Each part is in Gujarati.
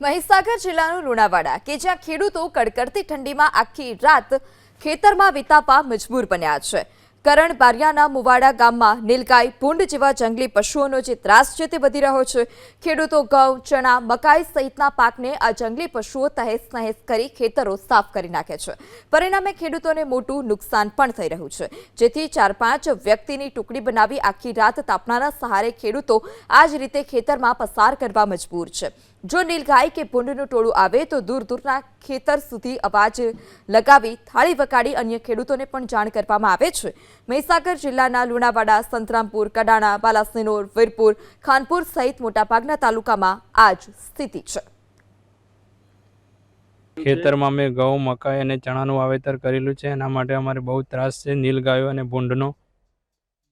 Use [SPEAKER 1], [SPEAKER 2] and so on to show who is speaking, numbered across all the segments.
[SPEAKER 1] મહીસાગર જિલ્લાનું લુણાવાડા કે જ્યાં ખેડૂતો કડકડતી ઠંડીમાં આખી રાત ખેતરમાં વિતાવવા મજબૂર બન્યા છે। કરણ બારિયાના મુવાડા ગામમાં નીલગાય, ભૂંડ જેવા જંગલી પશુઓનો જે ત્રાસ છે તે વધી રહ્યો છે। ખેડૂતો ઘઉં, ચણા, મકાઈ સહિતના પાકને આ જંગલી પશુઓ તહેસ નહેસ કરી ખેતરો સાફ કરી નાખે છે। પરિણામે ખેડૂતોને મોટું નુકસાન પણ થઈ રહ્યું છે, જેથી 4-5 વ્યક્તિની ટુકડી બનાવી આખી રાત તાપમાના સહારે ખેડૂતો આ જ રીતે ખેતરમાં પસાર કરવા મજબૂર છે। જો નીલગાય કે ભૂંડનું ટોળું આવે તો દૂર દૂરના ખેતર સુધી અવાજ લગાવી થાળી વગાડી અન્ય ખેડૂતોને પણ જાણ કરવામાં આવે છે। મહીસાગર જિલ્લાના લુણાવાડા, સંતરામપુર, કડાણા, બાલાસિનોર, વીરપુર, ખાનપુર સહિત મોટાભાગના તાલુકામાં આ જ સ્થિતિ છે।
[SPEAKER 2] ખેતરમાં અમે ઘઉં, મકાઈ અને ચણાનું વાવેતર કરેલું છે। એના માટે અમારે બહુ ત્રાસ છે નીલગાયો અને ભૂંડનો।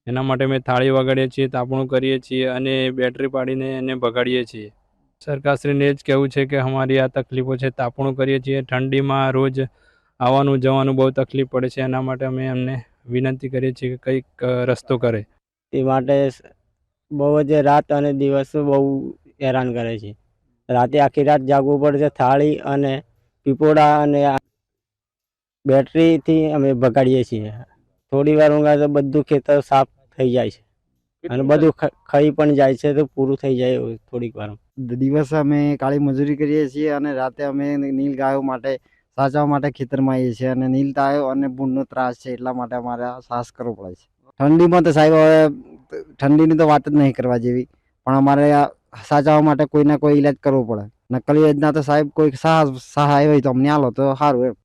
[SPEAKER 2] એના માટે અમે થાળી વગાડીએ છીએ, તાપણું કરીએ છીએ અને બેટરી પાડીને એને ભગાડીએ છીએ। સરકારશ્રીને જ કહેવું છે કે અમારી આ તકલીફો છે, તાપણું કરીએ છીએ, ઠંડીમાં રોજ આવવાનું જવાનું બહુ તકલીફ પડે છે। એના માટે અમે એમને વિનંતી કરીએ છીએ કે કંઈક રસ્તો કરે।
[SPEAKER 3] તે માટે બહુ જ રાત અને દિવસ બહુ હેરાન કરે છે। રાતે આખી રાત જાગવું પડે છે। થાળી અને પીપોડા અને બેટરીથી અમે ભગાડીએ છીએ। થોડી વાર ઊંઘા તો બધું ખેતર સાફ થઈ જાય છે અને બધું ખાઈ પણ જાય છે, તો પૂરું થઈ જાય થોડીક વાર।
[SPEAKER 4] દિવસે અમે કાળી મજૂરી કરીએ છીએ અને રાતે અમે નીલ ગાયો માટે સાચવવા માટે ખેતરમાં આવીએ છીએ અને નીલ ગાયો અને ભૂંડનો ત્રાસ છે એટલા માટે અમારે સાહસ કરવો પડે છે। ઠંડીમાં તો સાહેબ હવે ઠંડીની તો વાત જ નહીં કરવા જેવી, પણ અમારે સાચવવા માટે કોઈ ના કોઈ ઈલાજ કરવો પડે। નકલી યોજના તો સાહેબ કોઈ સહાય હોય તો અમને આલો તો સારું એમ।